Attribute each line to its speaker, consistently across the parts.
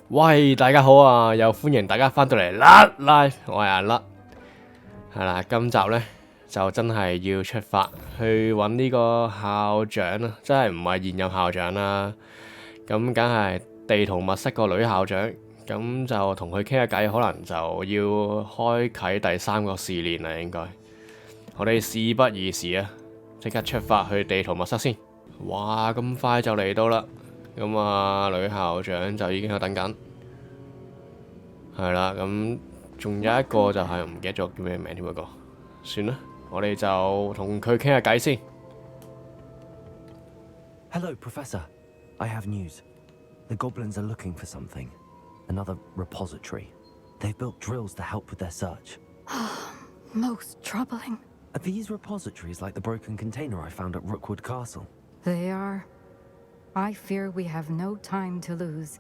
Speaker 1: 喂，大家好啊，又歡迎大家翻到嚟甩 Life， 我係阿甩，係啦，今集呢，就真係要出發去揾呢個校長啦，真係唔係現任校長啦，咁梗係地圖密室個女校長，咁就同佢傾下偈，可能就要開啟第三個試煉啦，應該，我哋事不宜遲啊，即刻出發去地圖密室先，哇，咁快就嚟到啦！咁啊，女校長就已經喺度等緊，係啦。咁仲有一個就係唔記得咗叫咩名添嗰個，算啦，我哋就同佢傾下偈先。
Speaker 2: Hello, Professor. I have news. The goblins are looking for something. Another repository. They've built drills to help with their search.
Speaker 3: Most troubling.
Speaker 2: Are these repositories like the broken container I found at Rookwood Castle?
Speaker 3: They are. I fear we have no time to lose.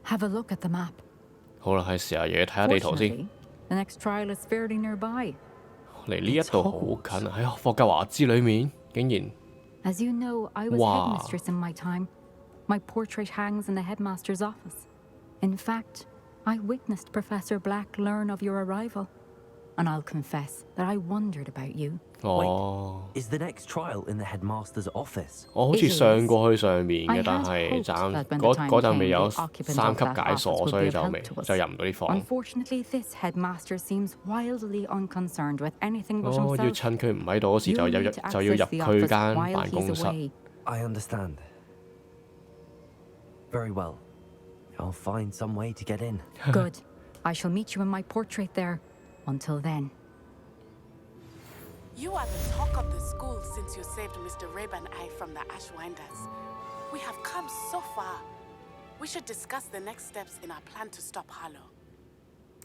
Speaker 3: Have a look at the map.
Speaker 1: 好啦，係時候要睇下地圖先。
Speaker 3: Fortunately, the next trial is fairly nearby.
Speaker 1: 離呢一度好近啊！喺霍格華茲裏面，竟然
Speaker 3: As you know, I was
Speaker 1: Wow.
Speaker 3: headmistress in my time. My portrait hangs in the headmaster's office. In fact, I witnessed Professor Black learn of your arrival. And I'll confess that I wondered about you.
Speaker 1: 哦，
Speaker 2: Is the next trial in the headmaster's office?
Speaker 1: 我好似上過去上面
Speaker 3: I
Speaker 1: 嘅，
Speaker 3: had
Speaker 1: 但係
Speaker 3: hoped
Speaker 1: 暫
Speaker 3: that when
Speaker 1: 嗰
Speaker 3: the time
Speaker 1: 嗰陣
Speaker 3: came,
Speaker 1: 未有
Speaker 3: the occupant
Speaker 1: 三
Speaker 3: of
Speaker 1: 級
Speaker 3: that
Speaker 1: 解鎖，
Speaker 3: office
Speaker 1: 所
Speaker 3: would
Speaker 1: 以
Speaker 3: be
Speaker 1: 就
Speaker 3: of
Speaker 1: 未
Speaker 3: help to us.
Speaker 1: 就入唔到啲房。
Speaker 3: Unfortunately, this headmaster seems wildly unconcerned with anything but
Speaker 1: 哦，要
Speaker 3: himself.
Speaker 1: 趁佢唔喺度嗰時
Speaker 3: You
Speaker 1: 就
Speaker 3: need to
Speaker 1: 就要
Speaker 3: access
Speaker 1: 入
Speaker 3: the
Speaker 1: 佢
Speaker 3: office
Speaker 1: 間
Speaker 3: while
Speaker 1: 辦
Speaker 3: he's
Speaker 1: 公室。
Speaker 3: away.
Speaker 2: I understand. Very well. I'll find some way to get in.
Speaker 3: Good. I shall meet you in my portrait there. Until then.
Speaker 4: You are the talk of the school since you saved Mr. Rabe and I from the Ashwinders. We have come so far. We should discuss the next steps in our plan to stop Harlow.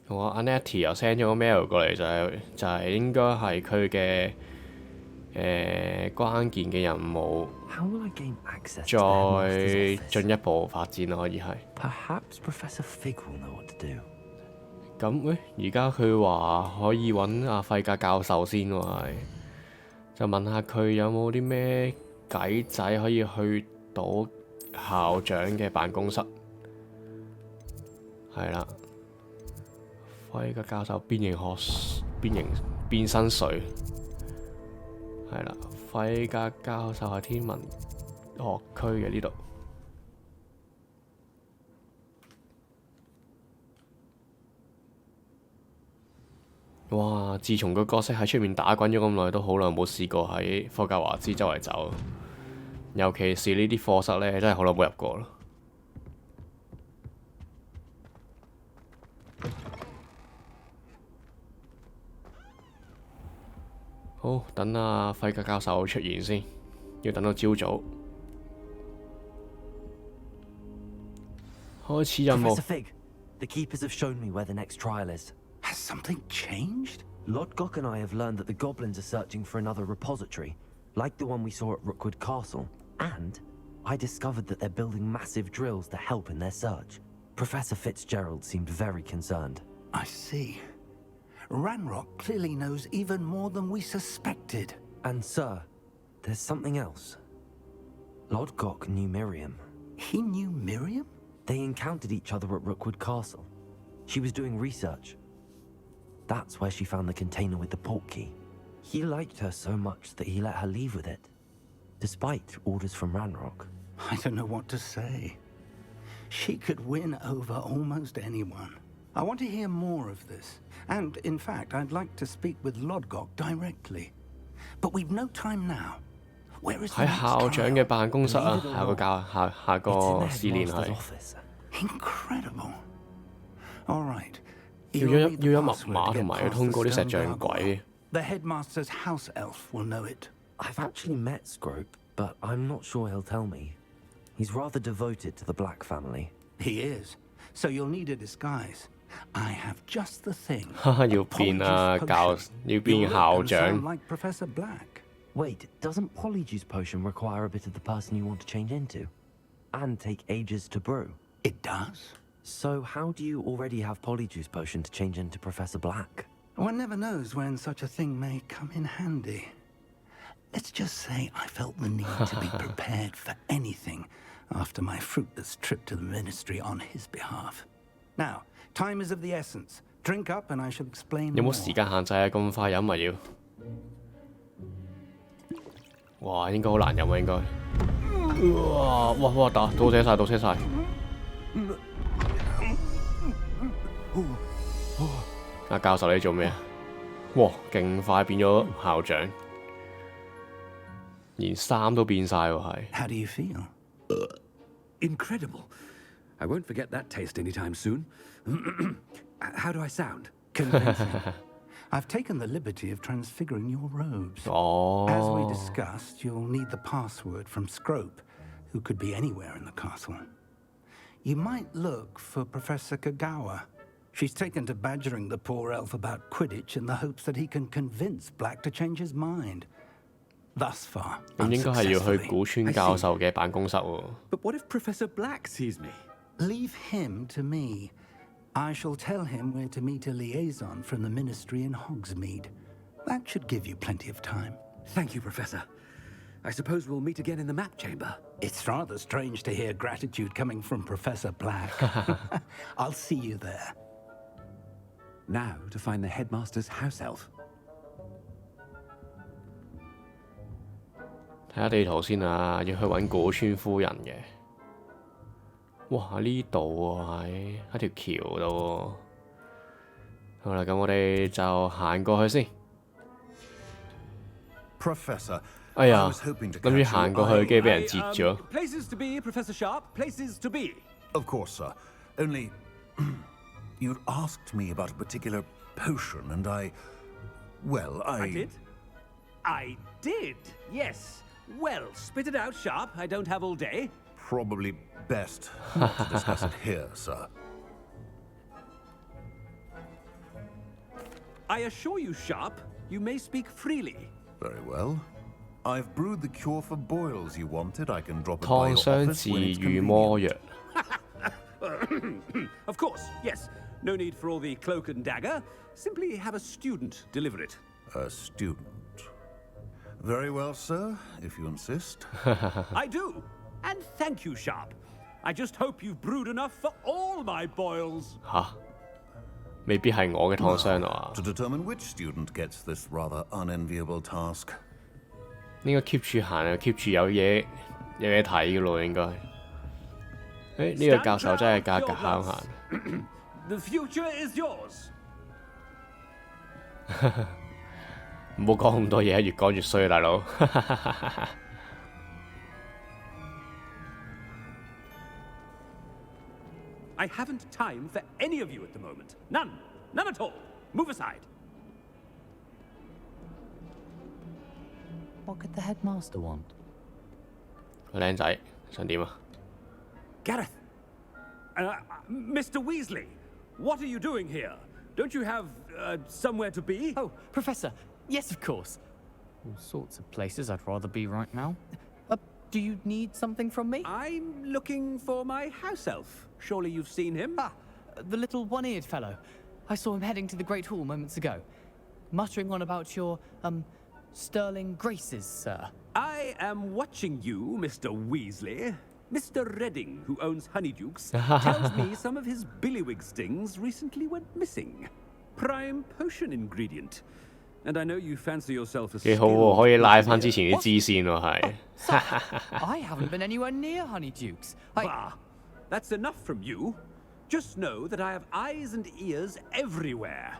Speaker 1: 好啊，阿 Nettie 又 send 咗個 mail 過嚟，就係應該係佢嘅關鍵嘅任務，
Speaker 2: How will I gain access to the headmaster's
Speaker 1: 再
Speaker 2: office?
Speaker 1: 進一步發展咯，可以係。
Speaker 2: Perhaps Professor Fig will know what to do.
Speaker 1: 咁喂，而家佢話可以揾阿費格教授先喎，係就問下佢有冇啲咩計仔可以去到校長嘅辦公室。係啦，費格教授變身術，係啦，費格教授係天文學區嘅呢度。哇！自從個角色喺出面打滾咗咁耐，都好耐冇試過喺霍格華茲周圍走，尤其是呢啲課室呢，真係好耐冇入過啦。好，等阿費格教授出現先，要等到朝早。開始任務。
Speaker 2: Professor Fig, the keepers have shown me where the next trial is.
Speaker 5: Has something changed?
Speaker 2: Lodgok and I have learned that the goblins are searching for another repository, like the one we saw at Rookwood Castle. And I discovered that they're building massive drills to help in their search. Professor Fitzgerald seemed very concerned.
Speaker 5: I see. Ranrock clearly knows even more than we suspected.
Speaker 2: And sir, there's something else. Lodgok knew Miriam.
Speaker 5: He knew Miriam?
Speaker 2: They encountered each other at Rookwood Castle. She was doing research. That's where she found the container with the port key. He liked her so much that he let her leave with it, despite orders from Ranrock.
Speaker 5: I don't know what to say. She could win over almost anyone. I want to hear more of this. And, in fact, I'd like to speak with Lodgok directly. But we've no time now. Where is the
Speaker 1: 喺
Speaker 5: next
Speaker 1: 校長
Speaker 5: trial?
Speaker 1: 嘅辦公室啊，
Speaker 2: Believe it or
Speaker 1: 下個
Speaker 2: not,
Speaker 1: 下個
Speaker 2: It's in the
Speaker 1: 試煉
Speaker 2: headmaster's
Speaker 1: 係
Speaker 2: office.
Speaker 5: Incredible. All right.
Speaker 1: 要
Speaker 5: You'll
Speaker 1: 一
Speaker 5: need the
Speaker 1: 要一密
Speaker 5: password
Speaker 1: 碼
Speaker 5: to
Speaker 1: 同
Speaker 5: get
Speaker 1: 埋要
Speaker 5: past
Speaker 1: 通過
Speaker 5: the
Speaker 1: 啲石
Speaker 5: stone
Speaker 1: 像
Speaker 5: gargoyle.
Speaker 1: 軌。
Speaker 5: The headmaster's house elf will know it.
Speaker 2: I've actually met Scrope, but I'm not sure he'll tell me. He's rather devoted to the Black family.
Speaker 5: He is. So you'll need a disguise. I have just the thing.
Speaker 1: 哈哈，要變啊
Speaker 5: Polyjuice
Speaker 1: 教
Speaker 5: potion.
Speaker 1: 要變
Speaker 5: You'll
Speaker 1: 校
Speaker 5: look and sound
Speaker 1: 長。
Speaker 5: like Professor Black.
Speaker 2: Wait, doesn't Polyjuice Potion require a bit of the person you want to change into? And take ages to brew?
Speaker 5: It does.
Speaker 2: So how do you already have Polyjuice Potion to change into Professor Black?
Speaker 5: One never knows when such a thing may come in handy. Let's just say I felt the need to be prepared for anything after my fruitless trip to the ministry on his behalf. Now, time is of the essence. Drink up and I shall explain
Speaker 1: 有冇
Speaker 5: more.
Speaker 1: 時間限制啊？咁快飲啊要？哇，應該好難飲啊應該。哇！倒瀉晒！阿教授你做咩啊？哇，勁快變咗校長，連衫都變晒喎係。
Speaker 5: How do you feel?
Speaker 6: Incredible. I won't forget that taste anytime soon. How do I sound?
Speaker 5: Convincing. I've taken the liberty of transfiguring your robes. As we
Speaker 1: 哦，
Speaker 5: discussed, you'll need the password from Scrope, who could be anywhere in the castle. You might look for Professor Kagawa. She's taken to badgering the poor elf about Quidditch in the hopes that he can convince Black to change his mind. Thus far,
Speaker 1: 咁應該係要去
Speaker 5: unsuccessfully.
Speaker 1: 古川教授嘅辦公室喎。
Speaker 6: But what if Professor Black sees me?
Speaker 5: Leave him to me. I shall tell him where to meet a liaison from the ministry in Hogsmeade. That should give you plenty of time.
Speaker 6: Thank you, Professor. I suppose we'll meet again in the map chamber.
Speaker 5: It's rather strange to hear gratitude coming from Professor Black. I'll see you there.
Speaker 6: Now to find the headmaster's house elf.
Speaker 1: 睇下地圖先啊，要去揾古川夫人嘅。哇！喺呢度喎，喺條橋度喎。好啦，咁我哋就行過去先。
Speaker 7: Professor,
Speaker 1: 哎
Speaker 7: I
Speaker 1: 呀，
Speaker 7: was hoping to
Speaker 1: 諗住
Speaker 7: catch
Speaker 1: 行
Speaker 7: you.
Speaker 1: 過去，跟住俾人截咗。
Speaker 6: Places to be, Professor Sharp. Places to be.
Speaker 7: Of course, sir. Only you'd asked me about a particular potion, and well,
Speaker 6: I did. I did. Yes. Well, spit it out, Sharp. I don't have all day.
Speaker 7: probably best not to discuss it here, sir.
Speaker 6: I assure you, Sharp, you may speak freely.
Speaker 7: Very well. I've brewed the cure for boils you wanted. I can drop it by
Speaker 1: 燙
Speaker 7: your
Speaker 1: 傷
Speaker 7: office
Speaker 1: 治
Speaker 7: when it's
Speaker 1: 癒魔
Speaker 7: convenient.
Speaker 1: 藥。
Speaker 6: Of course, yes. No need for all the cloak and dagger. Simply have a student deliver it.
Speaker 7: A student. Very well, sir, if you insist.
Speaker 6: I do. And thank you, Sharp. I just hope you've brewed enough for all my boils.
Speaker 1: 吓，未必係我嘅燙傷啊
Speaker 7: To determine which student gets this rather unenviable task.
Speaker 1: 應該 keep 住行啊 ，keep 住有嘢睇嘅咯，應該。誒呢個教授真係格格巧行。
Speaker 6: The future is yours.
Speaker 1: 唔好講咁多嘢，越講越衰啊，大佬。
Speaker 6: I haven't time for any of you at the moment. None. None at all. Move aside.
Speaker 2: What could the headmaster want?
Speaker 1: 個僆仔想點啊？
Speaker 6: Gareth. Mr. Weasley, what are you doing here? Don't you have somewhere to be?
Speaker 8: Oh, Professor, yes, of course. All sorts of places I'd rather be right now. Do you need something from me?
Speaker 6: I'm looking for my house elf. Surely you've seen him?
Speaker 8: Ah, the little one-eared fellow. I saw him heading to the Great Hall moments ago, muttering on about your, sterling graces, sir.
Speaker 6: I am watching you, Mr. Weasley. Mr. Redding, who owns Honeydukes, tells me some of his billywig stings recently went missing. Prime potion ingredient. And I know you fancy yourself a
Speaker 1: 幾好喎，可以拉翻之前啲支線喎，係。
Speaker 8: I haven't been anywhere near Honeydukes.
Speaker 6: Bah, that's enough from you. Just know that I have eyes and ears everywhere.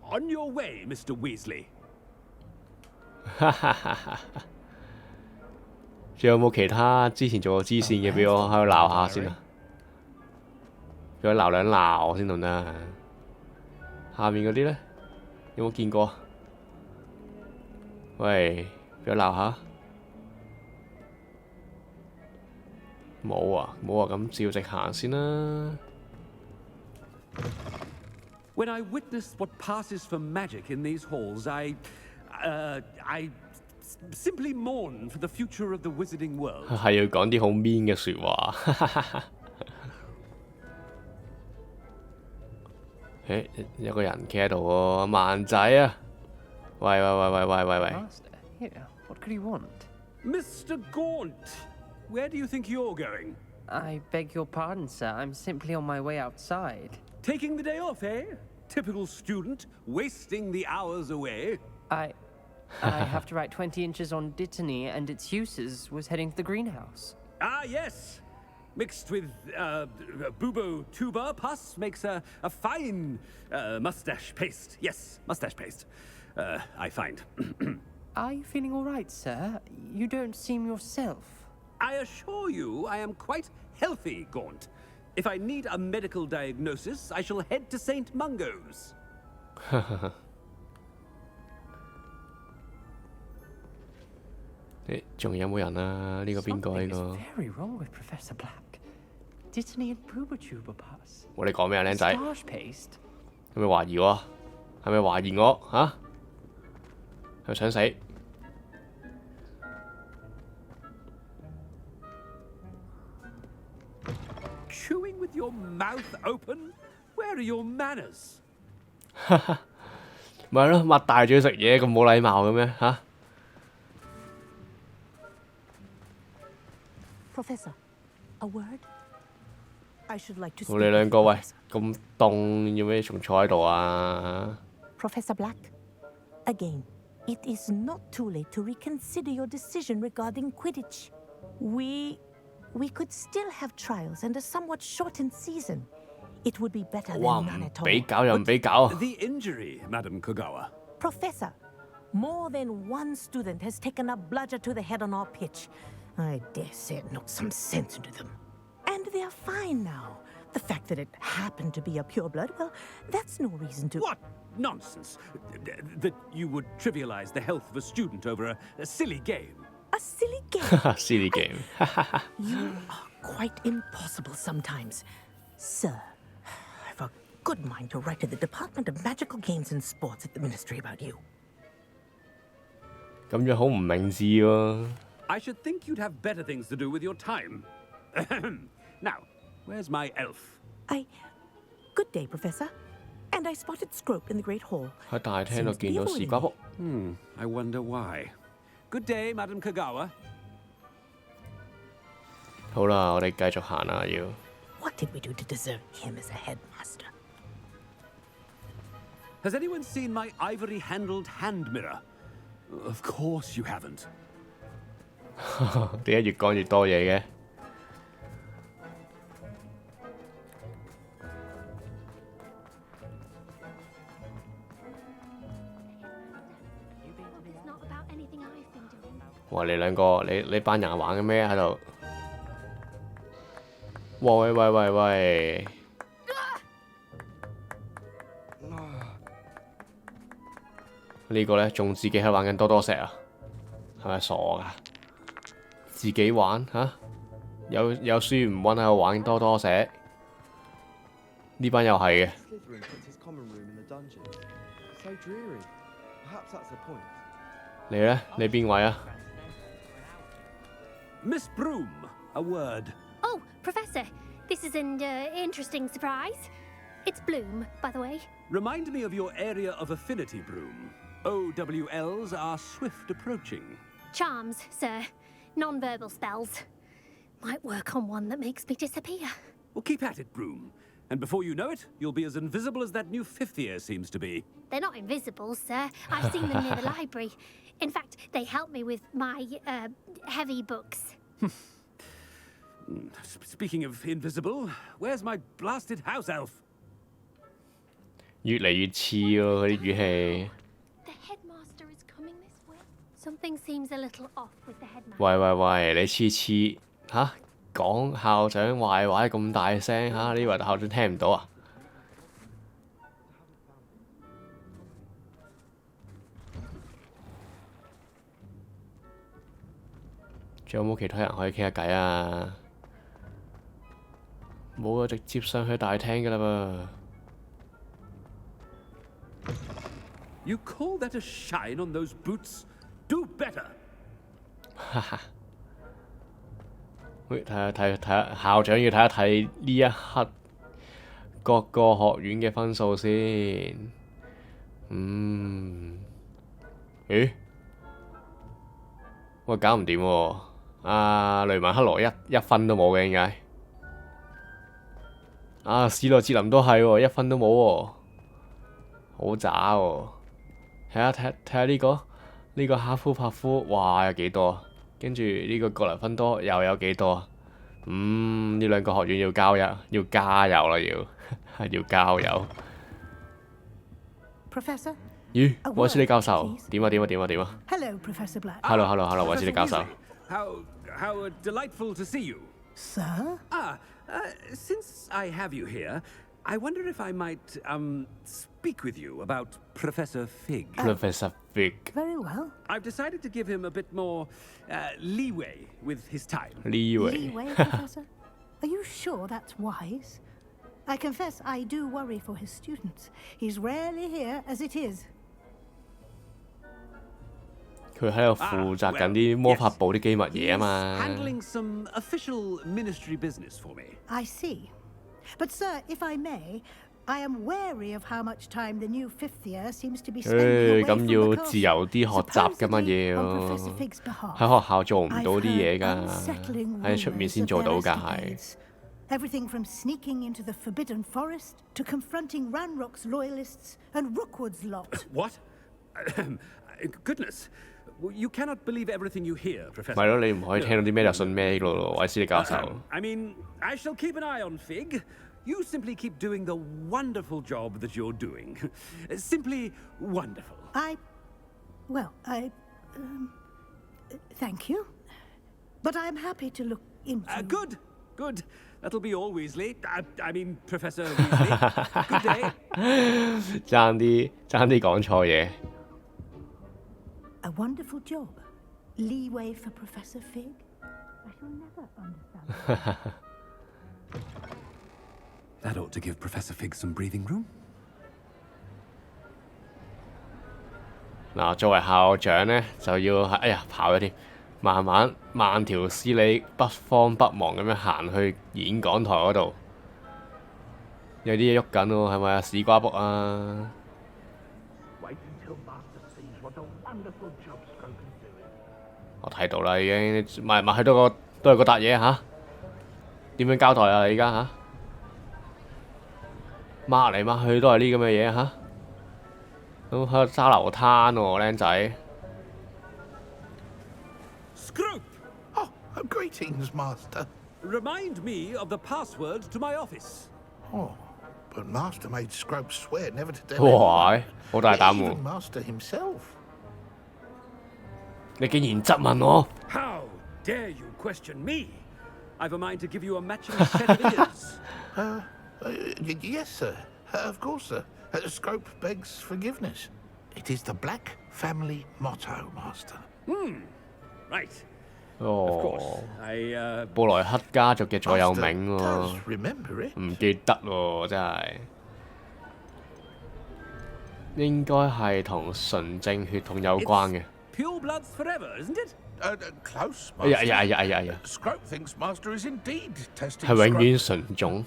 Speaker 6: On your way, Mr. Weasley.
Speaker 1: 仲有冇其他之前做過支線嘅俾我喺度鬧下先啊？俾我鬧兩鬧先得唔得啊？下面嗰啲咧有冇見過？喂，俾我鬧下。冇啊，冇啊，咁照直行先啦。
Speaker 6: When I witness what passes for magic in these halls, I simply mourn for the future of the wizarding world.
Speaker 1: 係要講啲好 mean 嘅説話。誒，有個人企喺度喎，盲仔啊！喂！
Speaker 8: Master, here, what
Speaker 9: could he want?
Speaker 6: Mr. Gaunt, where do you think you're going?
Speaker 9: I beg your pardon, sir. I'm simply on my way outside.
Speaker 6: Taking the day off, eh? Typical student, wasting the hours away.
Speaker 9: I have to write 20 inches on Dittany and its uses. Was heading to the greenhouse.
Speaker 6: Ah, yes. Mixed with bubo tuber pus makes a fine mustache paste. Yes, mustache paste. I find.
Speaker 9: Are you feeling all right, sir? You don't seem yourself.
Speaker 6: I assure you I am quite healthy, Gaunt. If I need a medical diagnosis, I shall head to St. Mungo's.
Speaker 1: 仲有冇人啊？呢個邊個？呢
Speaker 9: Something
Speaker 1: 個
Speaker 9: is very wrong with Professor Black. Dittany and Booba pus.
Speaker 1: 我哋講咩啊，僆仔？
Speaker 9: Starch paste.
Speaker 1: 係咪懷疑我？係咪懷疑我？嚇？係咪想死？
Speaker 6: Chewing with your mouth open? Where are your manners?
Speaker 1: 咪係咯，擘大嘴食嘢咁冇禮貌嘅咩？嚇？
Speaker 10: Professor, a word? I should like to
Speaker 1: 我
Speaker 10: speak
Speaker 1: 哋
Speaker 10: with
Speaker 1: 兩個
Speaker 10: you,
Speaker 1: 喂
Speaker 10: Professor.
Speaker 1: 咁凍，要咩仲坐喺度啊？
Speaker 10: Professor Black, again, it is not too late to reconsider your decision regarding Quidditch. We could still have trials and a somewhat shortened season. It would be better
Speaker 1: 哇！
Speaker 10: than none
Speaker 1: 唔
Speaker 10: at
Speaker 1: 俾
Speaker 10: all.
Speaker 1: 搞又唔俾搞。
Speaker 6: The injury, Madam Kogawa.
Speaker 10: Professor, more than one student has taken a bludger to the head on our pitch. I dare say it knocked some sense into them. And they're fine now. The fact that it happened to be a pureblood, well, that's no reason to...
Speaker 6: What nonsense! That you would trivialize the health of a student over a silly game.
Speaker 10: A silly game?
Speaker 1: Silly game.
Speaker 10: You are quite impossible sometimes. Sir, I've a good mind to write to the Department of Magical Games and Sports at the Ministry about you.
Speaker 1: 咁樣好唔明智喎。
Speaker 6: I should think you'd have better things to do with your time. Now, where's my elf?
Speaker 10: Good day, Professor. And I spotted Scrope in the Great Hall.
Speaker 1: 喺大廳度
Speaker 10: Seems to
Speaker 1: 見
Speaker 10: be
Speaker 1: 到
Speaker 10: avoiding
Speaker 1: 士瓜
Speaker 10: me.
Speaker 1: 卜。
Speaker 6: I wonder why. Good day, Madam Kogawa.
Speaker 1: 好啦，我哋繼續行啦，要。
Speaker 10: What did we do to deserve him as a headmaster?
Speaker 6: Has anyone seen my ivory-handled hand mirror? Of course you haven't.
Speaker 1: 點解越講越多嘢嘅？ 哇！你兩個，你班人玩緊咩喺度？喂喂喂喂！呢個咧仲自己喺度玩緊多多石啊？係咪傻㗎？自己玩嚇？有書唔温喺度玩多多石？呢班又係嘅。
Speaker 11: Slytherin puts his common room in the dungeon. So dreary. Perhaps that's the point.
Speaker 1: 你咧？你邊位啊？
Speaker 6: Miss Broom, a word.
Speaker 12: Oh, Professor, this is an interesting surprise. It's Bloom, by the way.
Speaker 6: Remind me of your area of affinity, Broom. OWLs are swift approaching.
Speaker 12: Charms, sir. Non-verbal spells. Might work on one that makes me disappear.
Speaker 6: Well, keep at it, Broom. And before you know it, you'll be as invisible as that new fifth year seems to be.
Speaker 12: They're not invisible, sir. I've seen them near the library. In fact, they help me with my, heavy books.
Speaker 6: Speaking of invisible, where's my blasted house elf?
Speaker 1: 越嚟越似喎，嗰啲語氣。
Speaker 12: The headmaster is coming this way. Something seems a little off with the headmaster.
Speaker 1: 喂喂喂！你次次嚇講校長壞話咁大聲嚇，你以為校長聽唔到啊？仲有冇其他人可以傾下偈啊？冇啊，直接上去大廳㗎啦噃。
Speaker 6: You call that a shine on those boots? Do better.
Speaker 1: 哈哈。喂，睇下校長要睇一睇呢一刻各個學院嘅分數先。咦？喂，搞唔掂喎！雷文克羅一分都冇嘅，點解？史萊哲林都係喎，一分都冇喎，好渣喎！睇下呢個哈夫帕夫，哇有幾多？跟住呢個格蘭芬多又有幾多？呢兩個學院要加油啦，要加油。
Speaker 10: Professor?
Speaker 1: 咦，韋斯利教授，點啊？
Speaker 10: Hello, Professor Black.
Speaker 1: Hello，韋斯利教授。
Speaker 6: How delightful to see you.
Speaker 10: Sir?
Speaker 6: Since I have you here, I wonder if I might, speak with you about Professor Fig.
Speaker 1: Professor Fig.
Speaker 10: Very well.
Speaker 6: I've decided to give him a bit more, leeway with his time.
Speaker 10: Leeway, Professor? Are you sure that's wise? I confess I do worry for his students. He's rarely here as it is.
Speaker 1: 佢喺度負責緊啲魔法部啲機密嘢啊嘛。
Speaker 6: Handling some official ministry business for me.
Speaker 10: I see. But sir, if I may, I am wary of how much time the new fifth year seems to be spending away from the
Speaker 1: 咁要自由啲學習㗎嘛要，喺學校做唔到啲嘢㗎，喺出面先做到㗎係。
Speaker 10: Everything from sneaking into the Forbidden Forest to confronting Ranrock's loyalists and Rookwood's lot.
Speaker 6: What? Goodness. You cannot believe everything you hear, Professor.
Speaker 1: 係咯，你唔可以聽到啲咩就信咩咯，韋斯利教授。
Speaker 6: I mean, I shall keep an eye on Fig. You simply keep doing the wonderful job that you're doing. Simply wonderful.
Speaker 10: Thank you. But I'm happy to look into...
Speaker 6: Good. That'll be all, Weasley. I mean, Professor Weasley. Good day.
Speaker 1: 爭啲講錯嘢。
Speaker 10: A wonderful job. Leeway for Professor Fig. I shall never understand.
Speaker 6: That ought to give Professor Fig some breathing room.
Speaker 1: 嗱，作為校長咧，就要跑咗添，慢條斯理、不慌不忙咁樣行去演講台嗰度。有啲嘢喐緊喎，係咪啊？史瓜卜啊！我睇到啦，已經埋去到都係嗰笪嘢嚇。點樣交代啊？你而家嚇？抹嚟抹去都係呢咁嘅嘢嚇。咁喺度揸流灘喎，僆仔。
Speaker 6: Scroop!
Speaker 7: Oh, greetings, Master.
Speaker 6: Remind me of the password to my office.
Speaker 7: Oh, but Master made Scrope swear never to tell
Speaker 1: 哇！好大膽
Speaker 7: even
Speaker 1: 喎！
Speaker 7: Master himself.
Speaker 1: 你竟然質問我？
Speaker 6: How dare you question me? I've a mind to give you a matching set of ears.
Speaker 7: Yes, sir. Of course, sir. Scrope begs forgiveness. It is the Black family motto, Master.
Speaker 6: Right.
Speaker 1: 哦，布萊克家族嘅座右銘喎，唔記得喎，真係。應該係同純正血統有關嘅。
Speaker 6: Pure bloods forever, isn't it?
Speaker 7: Close,
Speaker 1: Master.
Speaker 7: Scrope thinks Master is indeed testing
Speaker 1: 係永遠純種。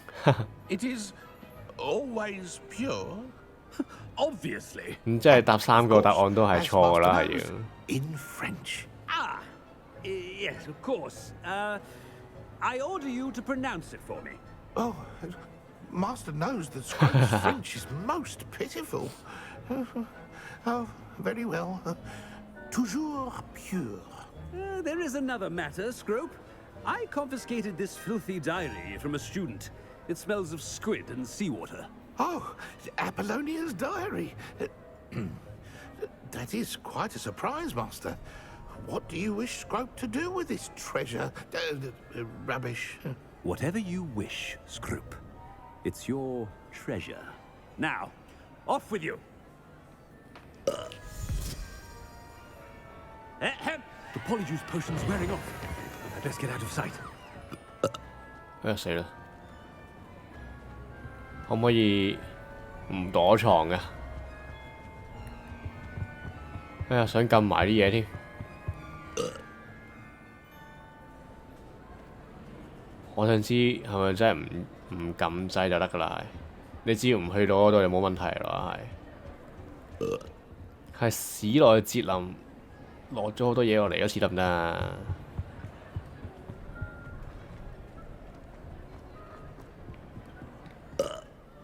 Speaker 7: It is always pure.
Speaker 6: Obviously.
Speaker 1: 咁即係答3個答案都係錯㗎啦，係要。
Speaker 7: In French.
Speaker 6: Yes, of course. I order you to pronounce it for me.
Speaker 7: Oh, Master knows that Scrope's French is most pitiful. Oh, very well. Toujours pure.
Speaker 6: There is another matter, Scrope. I confiscated this filthy diary from a student. It smells of squid and seawater.
Speaker 7: Oh, Apollonia's diary. That is quite a surprise, Master. What do you wish Scrope to do with this treasure? Rubbish.
Speaker 6: Whatever you wish, Scrope. It's your treasure. Now, off with you. The polyjuice potion's wearing off. I best get out of sight.
Speaker 1: 死啦！可唔可以唔躲藏㗎？想撳埋啲嘢添。我想知係咪真係唔撳掣就得㗎啦？你只要唔去到嗰度就冇問題啦，係。係史萊哲林落咗好多嘢落嚟嗰次得唔得啊？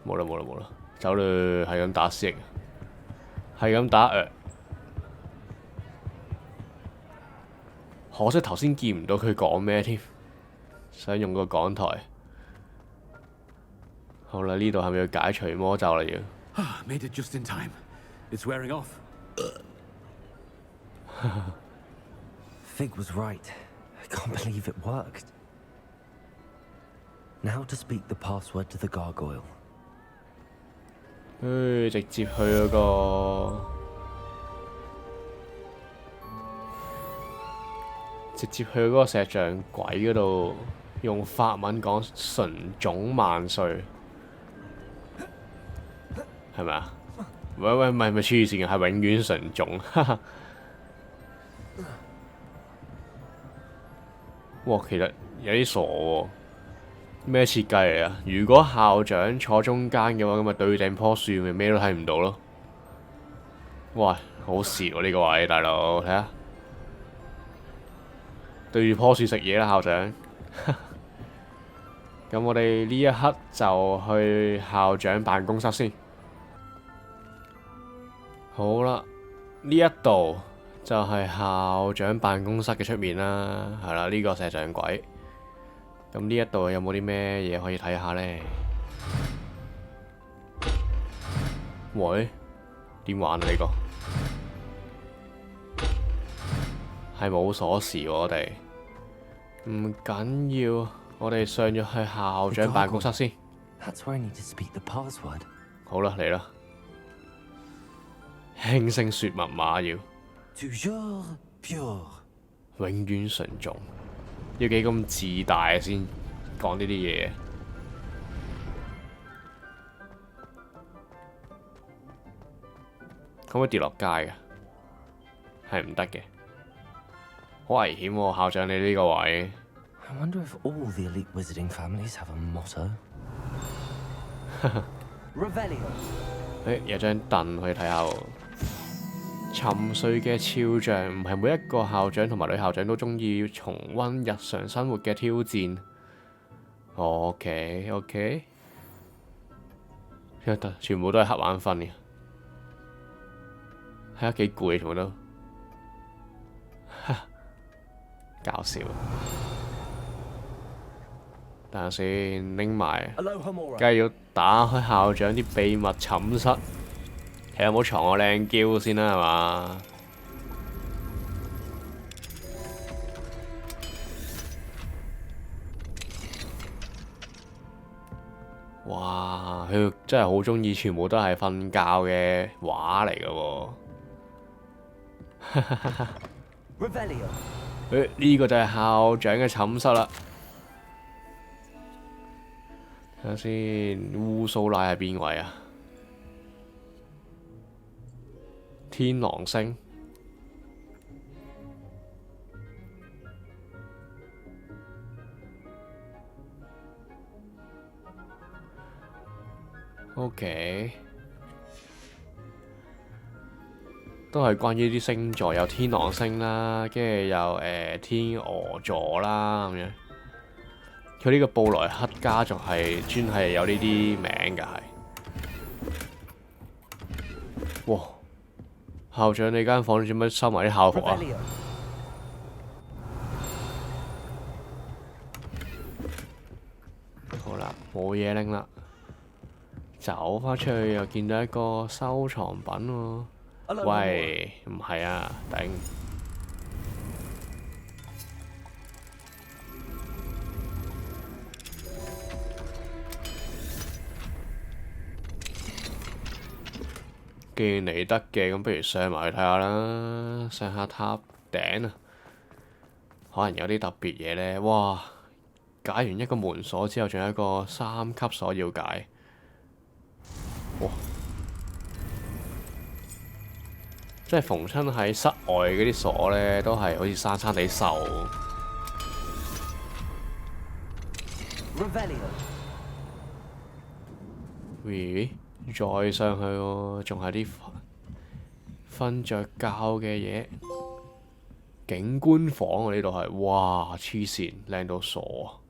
Speaker 1: 冇啦冇啦冇啦，走啦！係咁打蜥蜴，係咁打可惜頭先見唔到佢講咩添，想用個講台。好啦，呢度係咪要解除魔咒啦要
Speaker 6: ？Made it just in time. It's wearing off.
Speaker 2: Fig was right. I can't believe it worked. Now to speak the password to the gargoyle.
Speaker 1: 直接去嗰個，直接去嗰個石像鬼嗰度，用法文講純種萬歲，係咪啊？喂，唔係黐線嘅，係永遠純種。哇，其實有啲傻喎。咩設計嚟啊？如果校長坐中間嘅話，咁咪對正棵樹，咪咩都睇唔到咯。哇，好蝕喎呢個位，大佬睇下，對住棵樹食嘢啦，校長。咁我哋呢一刻就去校長辦公室先。好啦，呢一度就係校長辦公室嘅出面啦，係啦，呢個石像鬼。咁呢一度有冇啲咩嘢可以睇下呢？喂，點玩啊？呢個係冇鎖匙喎，我哋唔緊要，我哋上咗去校長辦公室先。好啦，嚟啦！輕聲說密碼要。永遠純種。要幾咁自大先講呢啲嘢？可唔可以跌落街㗎？係唔得嘅，好危險喎！校長你呢個位。
Speaker 2: I wonder if all the elite wizarding families have a motto.
Speaker 8: Revelio。
Speaker 1: 有張凳可以睇下喎。沉睡嘅肖像唔係每一個校長同埋女校長都中意重溫日常生活嘅挑戰。OK， 全部都係瞌眼瞓嘅，睇下幾攰，全部都，搞笑。等下先拎埋，梗係要打開校長啲秘密寢室。睇有冇藏我靚嬌先啦，係嘛？哇！佢真係好中意，全部都係瞓覺嘅畫嚟嘅喎。呢個就係校長嘅寢室啦。睇下先，烏蘇拉係邊位啊？天狼星，OK， 都係關於啲星座，有天狼星啦，跟住有天鵝座啦咁樣。佢呢個布萊克家族係專係有呢啲名㗎，係。哇！校長，你間房做乜收埋啲校服啊？好啦，冇嘢拎啦，走返出去又見到一個收藏品喎。喂，唔係啊，頂！既然嚟得嘅，咁不如上埋去睇下啦，上下塔頂啊，可能有啲特別嘢呢。哇！解完一個門鎖之後，仲有一個3級鎖要解。哇！即係逢親喺室外嗰啲鎖呢，都係好似生生地銹。咦？再上去喎，仲係啲瞓着覺嘅嘢。警官房啊！呢度係哇黐線，靚到傻啊！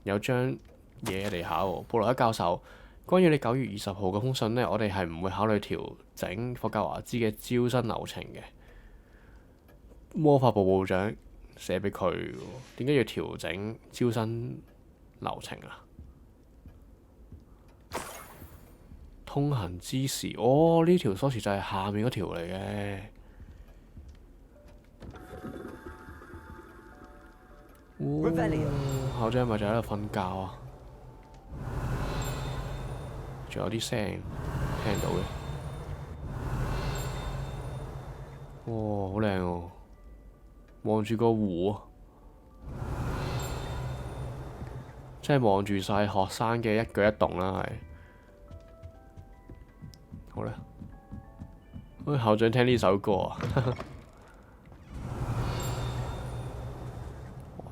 Speaker 1: 有張嘢喺地下喎。布萊克教授，關於你9月20號嗰封信呢，我哋係唔會考慮調整霍格華茲嘅招生流程嘅。魔法部部長寫俾佢喎，點解要調整招生流程啊？通行之時，哦，呢條鎖匙就係下面嗰條嚟嘅。校長咪就喺度瞓覺啊！仲有啲聲聽到嘅。哇，好靚喎！望住個湖啊，即係望住晒學生嘅一舉一動啦，係。好啦，喂，校長聽呢首歌啊！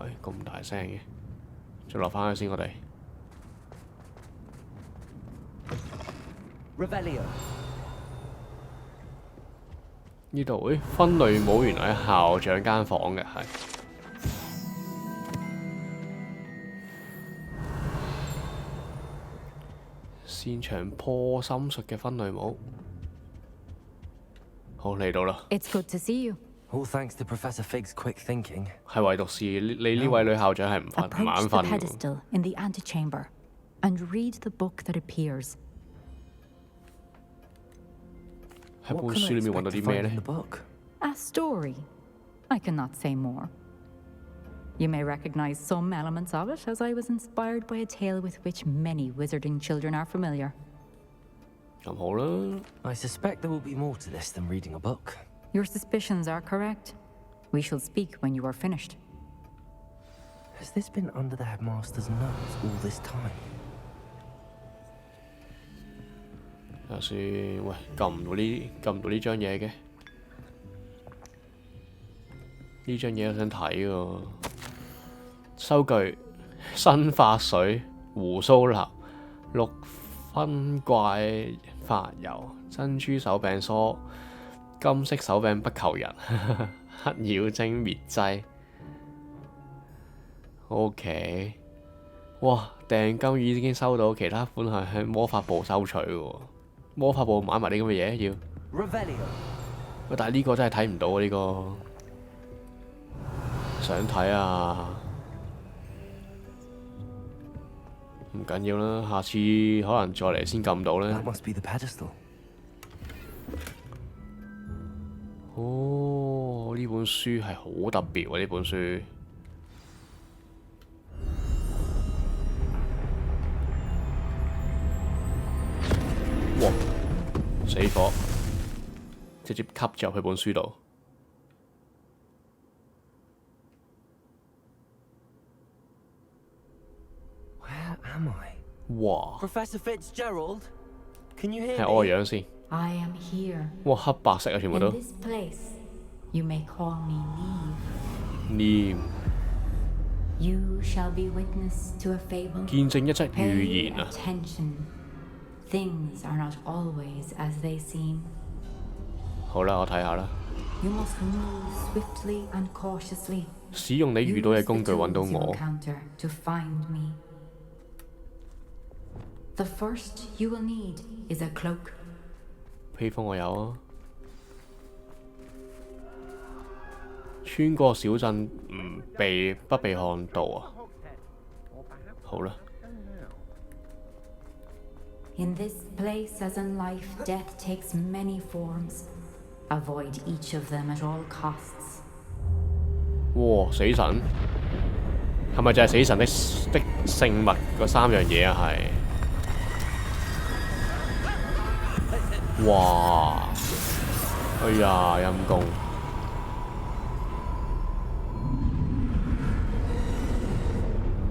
Speaker 1: 喂，咁大聲嘅，再落返去先，我哋。呢度，誒，分類帽原來喺校長間房嘅，係。擅長破心術嘅分類帽，好嚟到啦。
Speaker 3: It's good to see you.
Speaker 2: All thanks to Professor Fig's quick thinking.
Speaker 1: 係唯獨是你呢位女校長係唔瞓唔眼
Speaker 3: Approach the
Speaker 1: 瞓嘅。
Speaker 3: pedestal in the antechamber and read the book that appears.
Speaker 1: 喺本書裏面揾到啲咩呢？
Speaker 3: A story. I cannot say more. You may recognize some elements of it, as I was inspired by a tale with which many wizarding children are familiar.
Speaker 1: 咁好啦。
Speaker 2: I suspect there will be more to this than reading a book.
Speaker 3: Your suspicions are correct. We shall speak when you are finished.
Speaker 2: Has this been under the headmaster's nose all this time?
Speaker 1: 睇下先，喂，撳唔到呢張嘢嘅。呢張嘢我想睇喎。收據：新髮水、胡鬚蠟、6分怪髮油、珍珠手柄梳、金色手柄不求人、黑妖精滅劑。OK， 哇！訂金已經收到，其他款係向魔法部收取喎。魔法部買埋啲咁嘅嘢要。喂，但係呢個真係睇唔到啊！呢個想睇啊！唔緊要啦，下次可能再嚟先撳到咧。哦，呢本書係好特別喎！呢本書。哇！死火，直接吸咗入去本書度。
Speaker 2: Where am I?
Speaker 1: 哇！
Speaker 2: Professor Fitzgerald, can you hear
Speaker 1: 係我個
Speaker 2: me?
Speaker 1: 樣先。
Speaker 3: I am here.
Speaker 1: 哇！黑白色啊，全部
Speaker 3: In
Speaker 1: 都。
Speaker 3: this place, you may call me Neve.
Speaker 1: 念
Speaker 3: You shall be witness to a fable.
Speaker 1: 見證一則預
Speaker 3: Pay
Speaker 1: 言啊！
Speaker 3: attention. Things are not always as they seem.
Speaker 1: 好啦，我睇下啦。
Speaker 3: You must move swiftly and cautiously.
Speaker 1: 使用你遇到嘅工具揾到
Speaker 3: Use the tools you
Speaker 1: 我。
Speaker 3: encounter to find me. The first you will need is a cloak.
Speaker 1: 披風我有啊。穿過小鎮不被看到啊。好啦。
Speaker 3: In this place, as in life, death takes many forms. Avoid each of them at all costs.
Speaker 1: 哇！死神係咪就係死神的聖物嗰3樣嘢啊？係。哇！哎呀，陰公。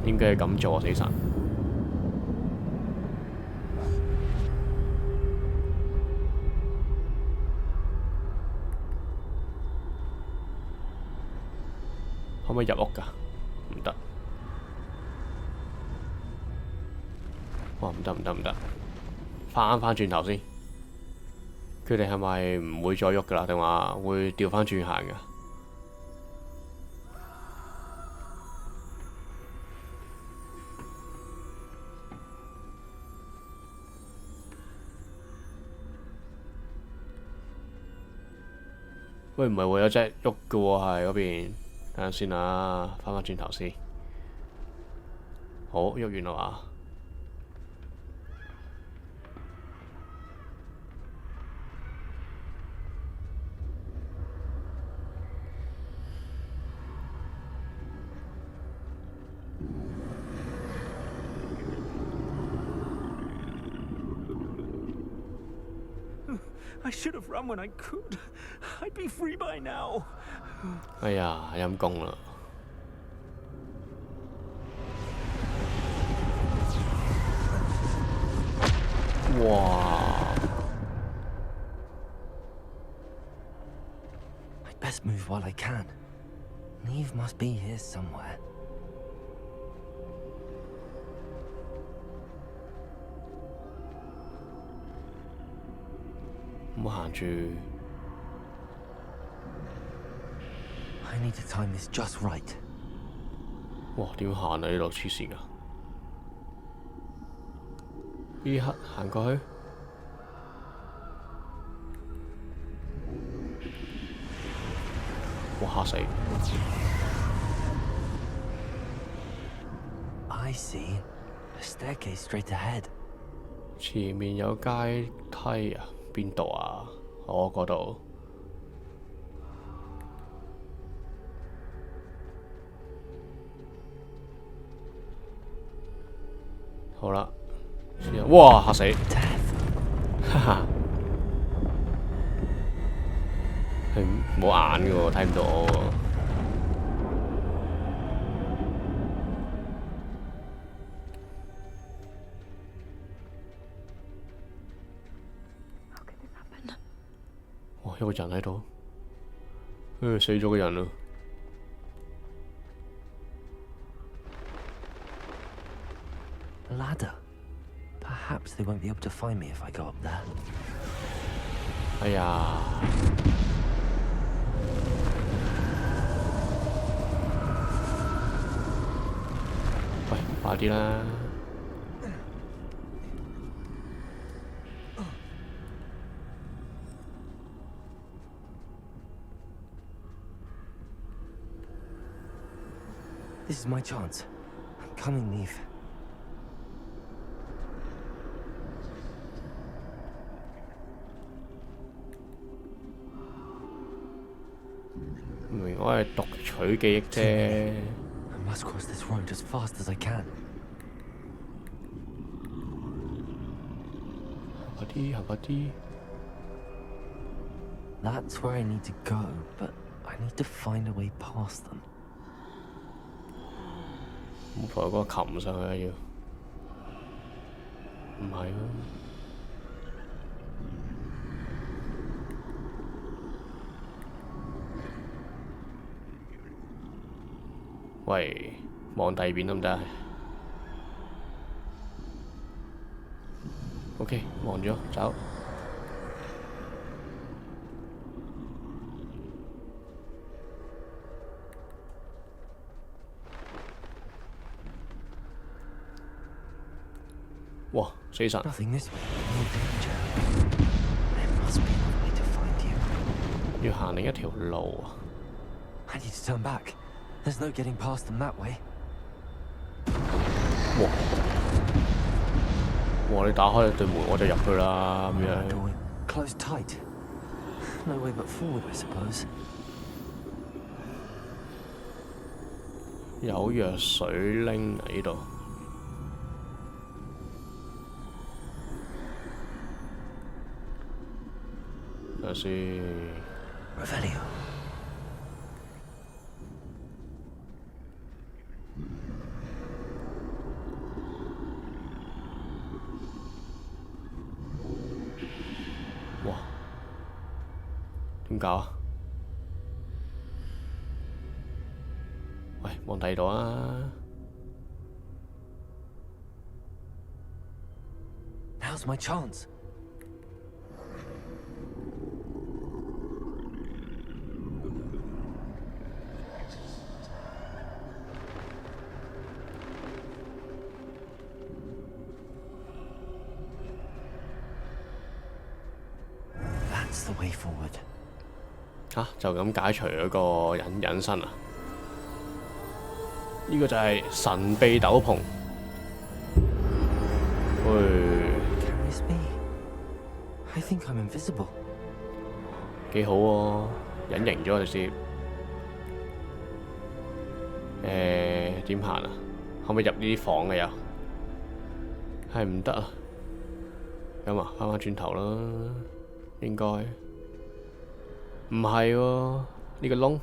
Speaker 1: 點解要咁做啊？死神！可唔可以入屋㗎？唔得。哇！唔得，翻轉頭先。佢哋係咪唔會再喐㗎啦？定話會調翻轉行㗎？喂，唔係喎，有隻喐嘅喎，係嗰邊。等陣先啊，翻返轉頭先。好，喐完啦嘛。
Speaker 6: I should have run when I could. I'd be free by now.
Speaker 1: 哎呀，陰公啦！哇！
Speaker 2: I'd best move while I can. Neve must be here somewhere.
Speaker 1: 唔好行住。
Speaker 2: I need to time this just right.
Speaker 1: 哇！點行啊？呢度黐線㗎！呢刻行過去。哇！嚇死！
Speaker 2: I see. A staircase straight ahead.
Speaker 1: 前面有階梯啊？邊度啊？哦，嗰度。好啦，哇！嚇死！哈哈，係冇眼嘅喎，睇唔到我喎。哇！有個人喺度，死咗個人啦！
Speaker 2: A ladder. Perhaps they won't be able to find me if I go up there.
Speaker 1: 哎呀！喂，快啲啦！
Speaker 2: This is my chance. I'm coming, Neve.
Speaker 1: 唔明我係讀取記憶啫。
Speaker 2: I must cross this road as fast as I can.
Speaker 1: 行快啲，行快啲。
Speaker 2: That's where I need to go, but I need to find a way past them.
Speaker 1: 唔扶嗰個擒上去啊！要唔係咯？喂，望第二邊得唔得？OK， 望咗走。哇！死神！
Speaker 2: Nothing this way. No danger. There must be another way to find you.
Speaker 1: 要行另一條路啊！
Speaker 2: I need to turn back. There's no getting past them that way.
Speaker 1: 哇！哇！你打開對門我就入去啦，咁樣。
Speaker 2: Doorway closed tight. No way but forward, I suppose.
Speaker 1: 有藥水拎喺呢度。 睇下先。
Speaker 2: Revelio.
Speaker 1: 哇！點搞啊？喂，望第二度啊！
Speaker 2: Now's my chance. That's the way forward.
Speaker 1: 就咁解除嗰個隱身啊！呢個就係神秘斗篷。
Speaker 2: Carries me. I think I'm invisible.
Speaker 1: 幾好喎，隱形咗直接。點行啊？可唔可以入呢啲房嘅又？係唔得啊！咁啊，翻返轉頭啦，應該唔係喎，呢個窿。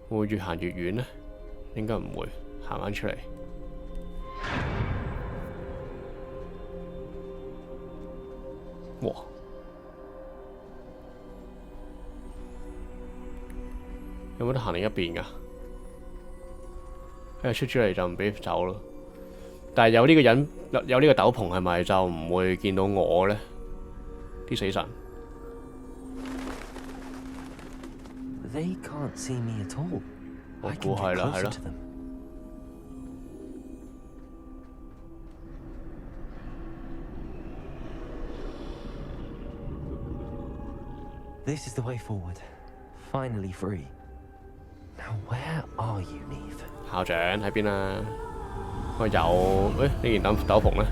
Speaker 1: 會越行越遠呢？應該唔會，行返出嚟。哇！有冇得行另一邊㗎？出咗嚟就唔俾走咯。但係有呢個人有呢個斗篷，係咪就唔會見到我呢？啲死神。
Speaker 2: They can't see me at all.
Speaker 1: 我估係啦，係啦。
Speaker 2: This is the way forward. Finally free. Now where are you, Neve?
Speaker 1: 校長喺邊啊？我有，呢件斗篷呢？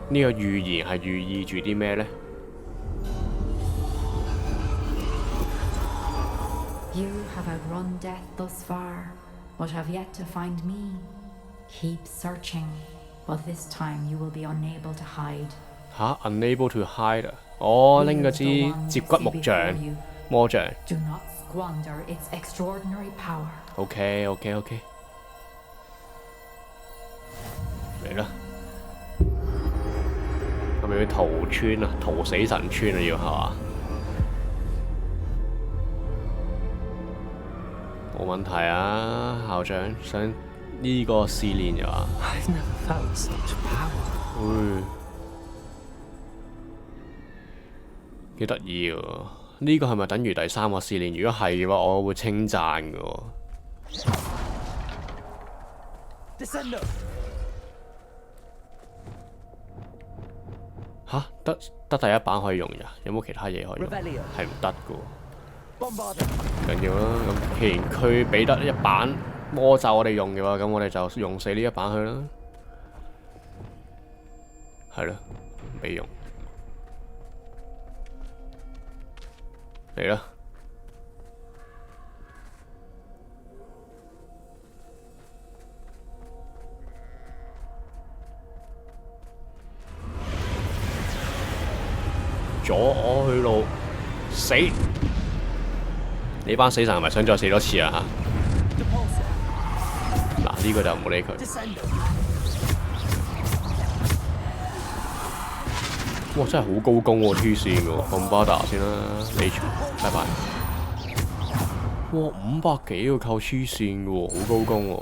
Speaker 1: 呢個預言係寓意住啲咩呢？
Speaker 3: You have outrun death thus far, but have yet to find me. Keep searching, but this time you will be unable to hide.
Speaker 1: 吓 ，unable to hide 啊！我拎嗰支接骨木杖、魔杖。
Speaker 3: Do not squander its extraordinary power.
Speaker 1: OK， 嚟啦！係咪要逃村啊？逃死神村啊？要係嘛？ 冇問題啊，校長想呢個試煉又話。
Speaker 2: I've never felt such power.
Speaker 1: 幾得意喎！呢個係咪等於第三個試煉？如果係嘅話，我會稱讚嘅喎。嚇，得第一版可以用咋？有冇其他嘢可以用？係唔得嘅喎。 唔緊要啦，咁既然佢俾得一版魔咒我哋用嘅話，咁我哋就用死呢一版去啦。係咯，唔俾用。嚟啦！阻我去路，死！ 你班死神係咪想再死多次啊？嗱，呢個就唔好理佢。哇！真係好高攻喎，黐線嘅喎，咁巴達先啦，你拜拜。哇！500幾個扣黐線嘅喎，好高攻喎。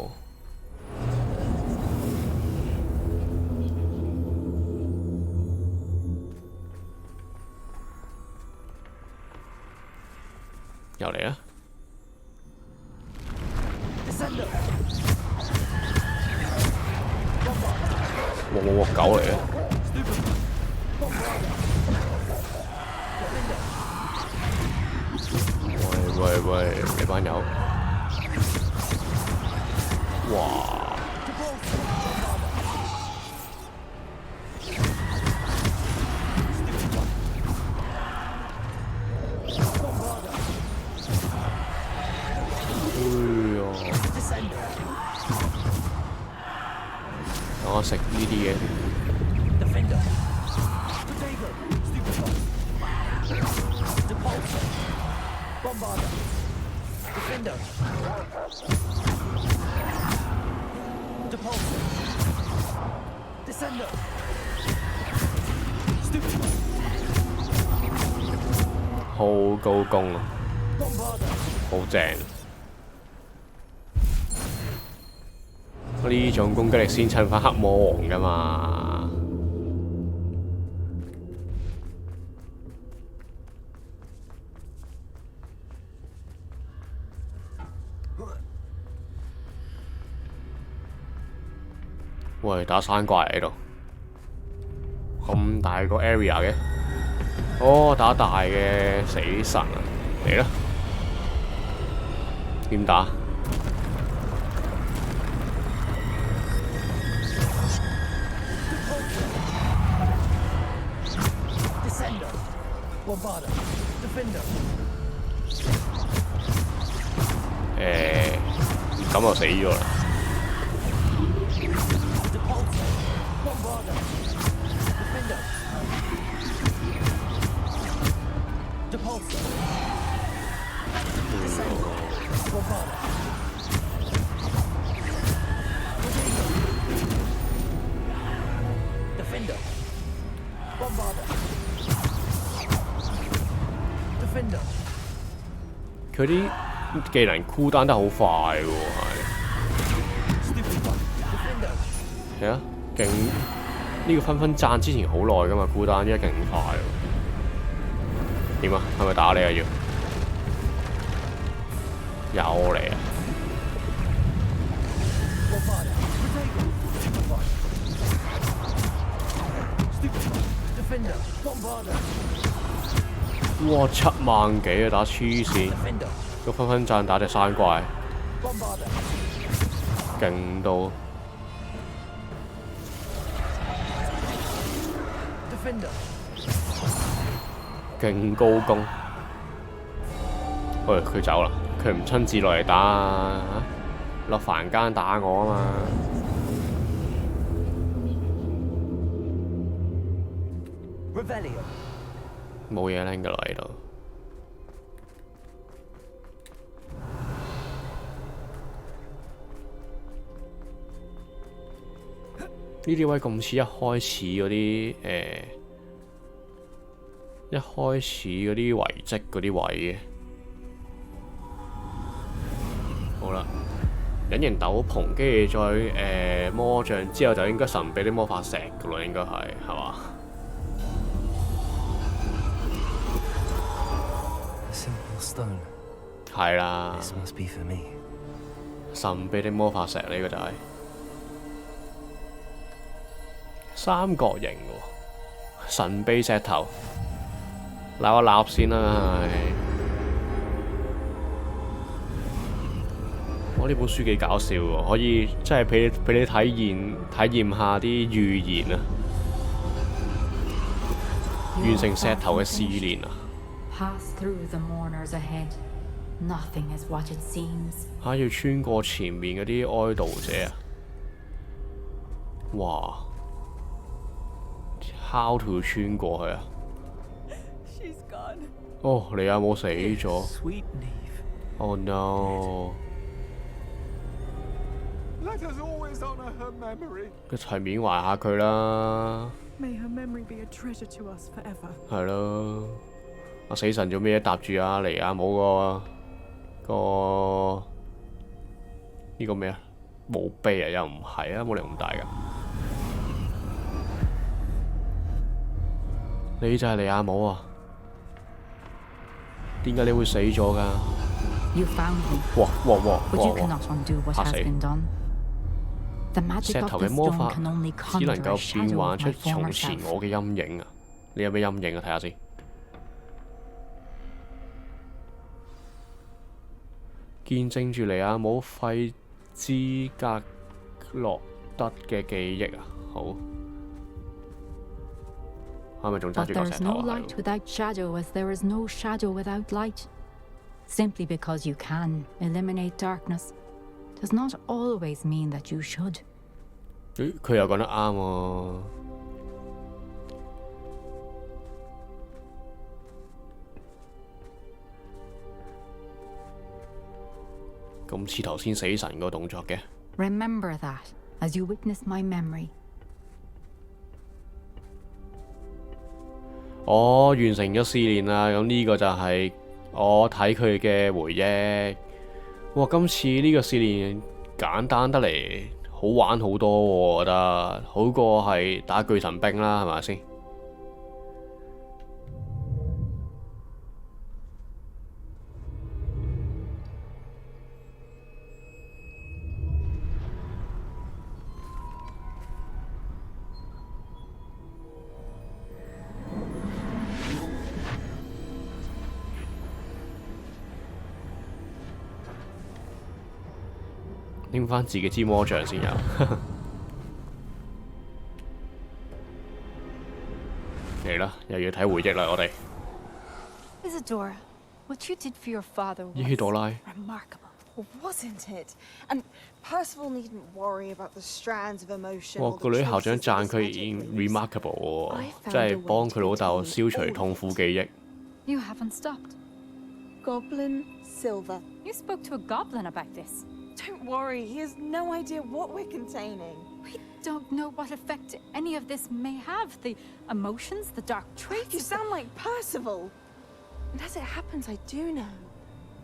Speaker 1: 又嚟啊！哇！狗嚟嘅！喂！你班友！哇！我食呢啲嘢。好高攻啊！好正。 呢種攻擊力先襯翻黑魔王㗎嘛！喂，打山怪喺度，咁大個 area 嘅，哦，打大嘅死神啊，嚟啦，點打？ 咁就死咗啦。佢啲技能 cool down 得好快喎，係啊，勁呢個分讚之前好耐噶嘛 cool down， 依家勁快喎。點啊？係咪打你啊要？有嚟啊！哇，7萬幾啊！打黐線，個分讚打隻山怪，勁到勁高攻。喂，佢走啦，佢唔親自落嚟打，落凡間打我啊嘛！ 冇嘢啦，應該落喺度。呢啲位咁似一開始嗰啲一開始嗰啲遺跡嗰啲位嘅。好啦，隱形斗篷，跟住再魔杖之後就應該神秘啲魔法石噶啦，應該係嘛？
Speaker 2: Stone.
Speaker 1: 係啦，
Speaker 2: This must be for me.
Speaker 1: 神秘的魔法石呢個就係三角形喎，神秘石頭，立一立先啦。我呢本書幾搞笑喎，可以真係俾你體驗下啲預言啊，完成石頭嘅試煉啊！
Speaker 3: Pass through the mourners ahead. Nothing is what it seems.
Speaker 1: 嚇！要穿過前面嗰啲哀悼者啊！哇 ！How to 穿過去啊？
Speaker 8: She's gone.
Speaker 1: 哦，你有冇死咗 ？Oh no！
Speaker 11: Let us always honor her memory.
Speaker 1: 一齊緬懷下佢啦！
Speaker 13: May her memory be a treasure to us forever.
Speaker 1: 係咯。 阿死神做咩搭住阿尼亞姆個呢個咩啊？墓碑啊，又唔係啊，冇理咁大噶。你就係尼亞姆啊？點解你會死咗㗎？
Speaker 3: You found me.
Speaker 1: 哇哇哇
Speaker 3: But
Speaker 1: 哇
Speaker 3: you
Speaker 1: 哇！
Speaker 3: cannot undo what
Speaker 1: 嚇
Speaker 3: has
Speaker 1: 死！
Speaker 3: been done. The
Speaker 1: 石
Speaker 3: magic
Speaker 1: 頭
Speaker 3: of
Speaker 1: 嘅
Speaker 3: the
Speaker 1: 魔
Speaker 3: stone
Speaker 1: 法
Speaker 3: can only
Speaker 1: 只能
Speaker 3: conjure
Speaker 1: 夠
Speaker 3: a
Speaker 1: 變
Speaker 3: shadow
Speaker 1: 幻
Speaker 3: of
Speaker 1: 出
Speaker 3: my
Speaker 1: 從
Speaker 3: former
Speaker 1: 前
Speaker 3: self.
Speaker 1: 我嘅陰影啊！你有咩陰影啊？睇下先。見證住尼亞姆費茲格洛德嘅記憶啊！好，係咪仲揸
Speaker 3: But
Speaker 1: 住個
Speaker 3: there
Speaker 1: 石
Speaker 3: is
Speaker 1: 頭
Speaker 3: no
Speaker 1: 啊？
Speaker 3: light without shadow, as there is no shadow without light. Simply because you can eliminate darkness does not always mean that you should.
Speaker 1: 咦，佢又講得啱喎。咁似頭先死神個動作嘅。
Speaker 3: Remember that as you witness my memory.
Speaker 1: 我完成咗試煉啦，咁呢個就係我睇佢嘅回憶。哇！今次呢個試煉簡單得嚟，好玩好多喎，我覺得好過係打巨神兵啦，係咪先？傾翻自己支魔杖先有。嚟啦，又要睇回憶啦，我哋。
Speaker 14: Isadora, what you did for your father was
Speaker 1: 伊希朵拉。
Speaker 14: remarkable.
Speaker 13: Wasn't it? And Percival needn't worry about the strands of emotion.
Speaker 1: 哇！
Speaker 13: or
Speaker 1: 個
Speaker 13: the
Speaker 1: 女校長
Speaker 13: traces
Speaker 1: 讚
Speaker 13: of his
Speaker 1: 佢
Speaker 13: magic
Speaker 1: 已經
Speaker 13: moves.
Speaker 1: remarkable 喎
Speaker 14: I，found
Speaker 1: 真
Speaker 14: a
Speaker 1: 係
Speaker 14: way
Speaker 1: 幫佢老豆
Speaker 14: to
Speaker 1: 消除
Speaker 14: contain
Speaker 1: 痛苦記憶。
Speaker 3: You haven't stopped.
Speaker 13: Goblin Silver.
Speaker 3: You spoke to a goblin about this.
Speaker 13: Don't worry, he has no idea what we're containing.
Speaker 3: We don't know what effect any of this may have. The emotions, the dark traits.
Speaker 13: You sound like Percival. And as it happens, I do know.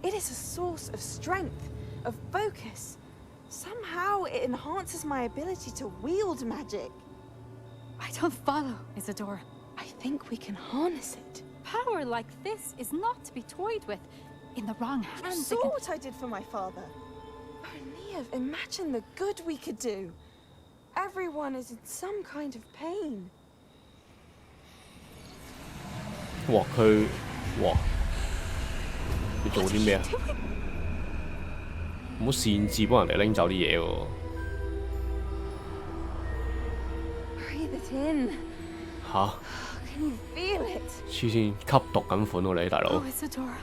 Speaker 13: It is a source of strength, of focus. Somehow it enhances my ability to wield magic.
Speaker 3: I don't follow, Isadora.
Speaker 13: I think we can harness it.
Speaker 3: Power like this is not to be toyed with. In the wrong
Speaker 13: You
Speaker 3: hands, it
Speaker 13: saw
Speaker 3: can...
Speaker 13: what I did for my father. Oh, Neve, imagine the good we could do. Everyone is in some kind of pain.
Speaker 1: 哇！哇！你做啲咩啊？唔好擅自幫人哋拎走啲嘢喎。
Speaker 13: Breathe it in.
Speaker 1: 吓？
Speaker 13: Can you feel it?
Speaker 1: 黐線，吸毒緊款喎你大佬
Speaker 3: Oh,，Isadora.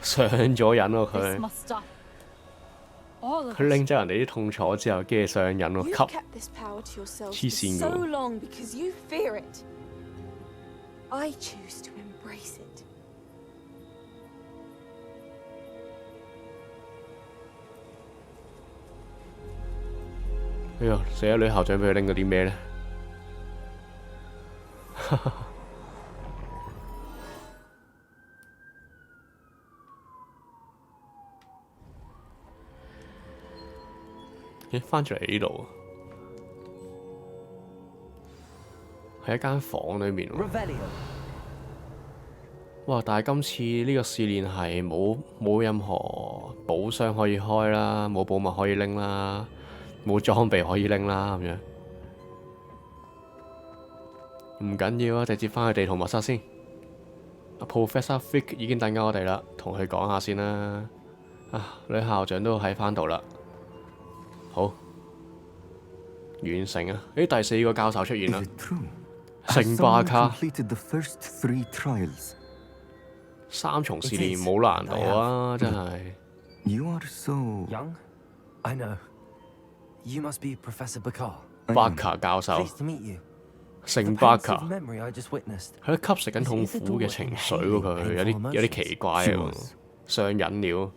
Speaker 1: 上咗癮喎
Speaker 3: This
Speaker 1: 佢。
Speaker 3: must stop. All of
Speaker 1: 佢
Speaker 3: us.
Speaker 1: 拎走人哋啲痛楚之後，跟住上癮喎，
Speaker 13: You've
Speaker 1: 吸。
Speaker 13: kept this power to yourself
Speaker 1: 黐
Speaker 13: for
Speaker 1: 線
Speaker 13: so
Speaker 1: 㗎喎。
Speaker 13: long because you fear it. I choose to embrace it.
Speaker 1: 哎呀，死啦！女校長俾佢拎嗰啲咩咧？咦，翻咗嚟呢度，喺一間房裏面喎。
Speaker 2: Revelio.
Speaker 1: 哇！但係今次呢個試煉係冇任何寶箱可以開啦，冇寶物可以拎啦，冇裝備可以拎啦咁樣。唔緊要啊，直接翻去地圖密室先。Professor Fig 已經等緊我哋啦，同佢講下先啦。啊，女校長都喺翻度啦。好，完成啊！誒，第四個教授出現啦。 聖巴卡。
Speaker 15: completed the first 3 trials.
Speaker 1: 三重試煉冇難度啊，真係。
Speaker 15: You are so
Speaker 2: young. I know. You must be Professor Bakar.
Speaker 1: 巴卡教授。
Speaker 2: Pleased to meet you.
Speaker 1: 聖巴卡。
Speaker 2: The memory I just witnessed.
Speaker 1: 佢都吸食緊痛苦嘅情緒喎，佢有啲奇怪喎，上癮了，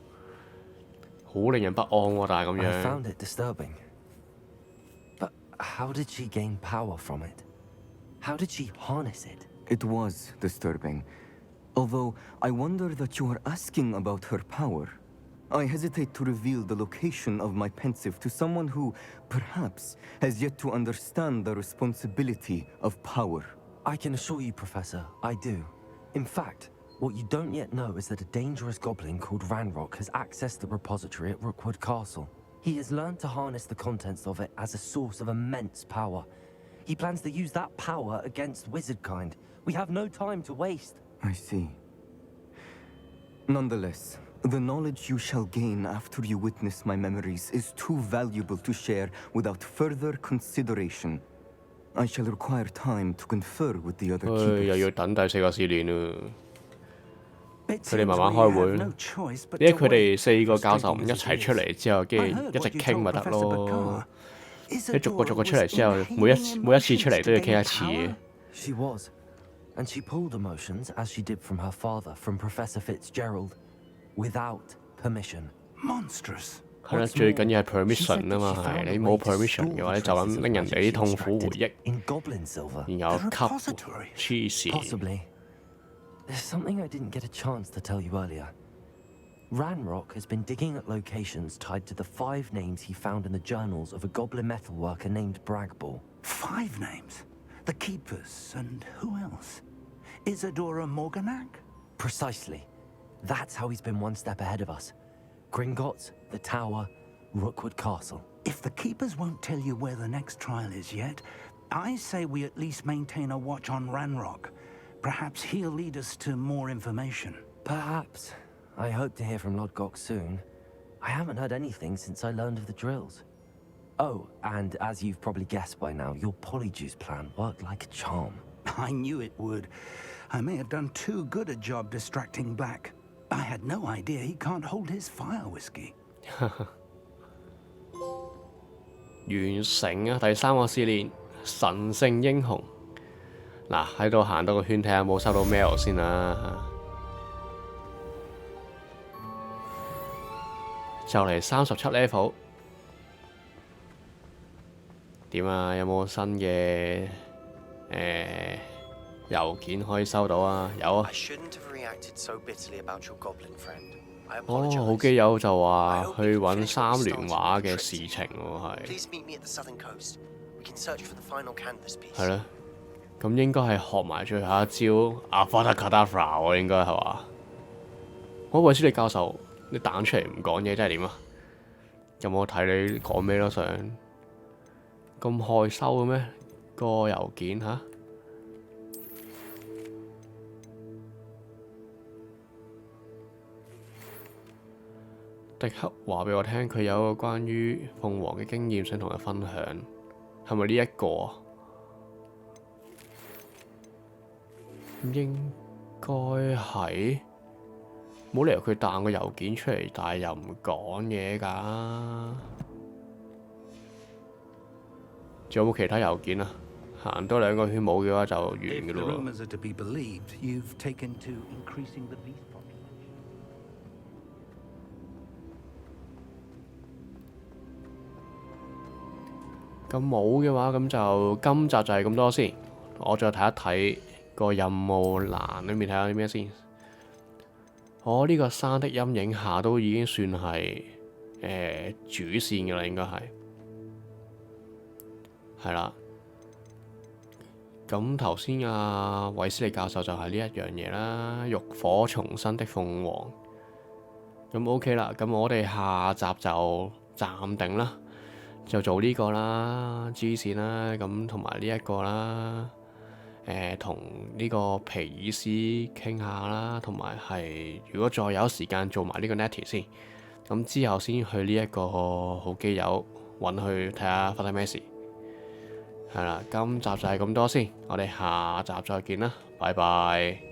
Speaker 1: 好令人不安喎，但係咁
Speaker 2: I
Speaker 1: 樣。
Speaker 2: found it disturbing. But how did she gain power from it? How did she harness it?
Speaker 15: It was disturbing. Although I wonder that you are asking about her power. I hesitate to reveal the location of my pensive to someone who, perhaps, has yet to understand the responsibility of power.
Speaker 2: I can assure you, Professor, I do. In fact, what you don't yet know is that a dangerous goblin called Ranrock has accessed the repository at Rookwood Castle. He has learned to harness the contents of it as a source of immense power. He plans to use that power against wizardkind. We have no time to waste.
Speaker 15: I see. Nonetheless, the knowledge you shall gain after you witness my memories is too valuable to share without further consideration. I shall require time to confer with the other
Speaker 1: 唉，又
Speaker 15: keepers.
Speaker 1: 要等第四個試煉啦。佢哋慢慢開會，因為佢哋4個教授唔一齊出嚟之後，跟住一直傾咪得咯。你逐個出嚟之後，每一次出嚟都要傾一次嘅。
Speaker 2: She was. And she pulled emotions as she did from her father, from Professor Fitzgerald, without permission.
Speaker 5: Monstrous.
Speaker 1: 係啦，最緊要係 permission 啊嘛，係你冇 permission 嘅話，你就咁拎人哋啲痛苦回憶，
Speaker 2: In goblin silver.
Speaker 1: 然後吸黐線。
Speaker 2: Possibly. There's something I didn't get a chance to tell you earlier. Ranrock has been digging at locations tied to the 5 names he found in the journals of a goblin metalworker named Bragball.
Speaker 5: 5 names? The Keepers, and who else? Isadora Morganac?
Speaker 2: Precisely. That's how he's been one step ahead of us. Gringotts, the Tower, Rookwood Castle.
Speaker 5: If the Keepers won't tell you where the next trial is yet, I say we at least maintain a watch on Ranrock. Perhaps he'll lead us to more information.
Speaker 2: Perhaps. I hope to hear from Lodgok soon. I haven't heard anything since I learned of the drills. Oh, and as you've probably guessed by now, your polyjuice plan worked like a charm.
Speaker 5: I knew it would. I may have done too good a job distracting Black. I had no idea he can't hold his fire whiskey.
Speaker 1: 完成啊！第3個試煉，神聖英雄。嗱，喺度行多個圈睇下有冇收到 mail 先啦。就嚟37 level。點啊？有冇新嘅郵件可以收到啊？有啊。哦，好基友就話去揾3聯畫嘅事情喎，係咯。咁應該係學埋最後一招阿法特卡達弗拉喎，應該係嘛？韋斯利教授，你彈出嚟唔講嘢，真係點啊？有冇睇你講咩咯？想咁害羞嘅咩？個郵件嚇？迪克話俾我聽，佢有個關於鳳凰嘅經驗想同佢分享，係咪呢一個啊？應該係，冇理由佢彈個郵件出嚟，但係又唔講嘢㗎。仲有冇其他郵件啊？行多2個圈冇嘅話就完㗎咯。咁冇嘅話，咁就今集就係咁多先。我再睇一睇個任務欄裏面睇下啲咩先。呢個山的陰影下都已經算係主線嘅啦，應該係啦。咁頭先阿韋斯利教授就係呢一樣嘢啦，浴火重生的鳳凰。咁 OK 啦，咁我哋下集就暫定啦。就做呢個啦，支線啦，咁同埋呢一個啦，同呢個皮爾斯傾下啦，同埋係如果再有時間做埋呢個 Nettie 先，咁之後先去呢一個好基友揾佢睇下發生咩事。係啦，今集就係咁多先，我哋下集再見啦，拜拜。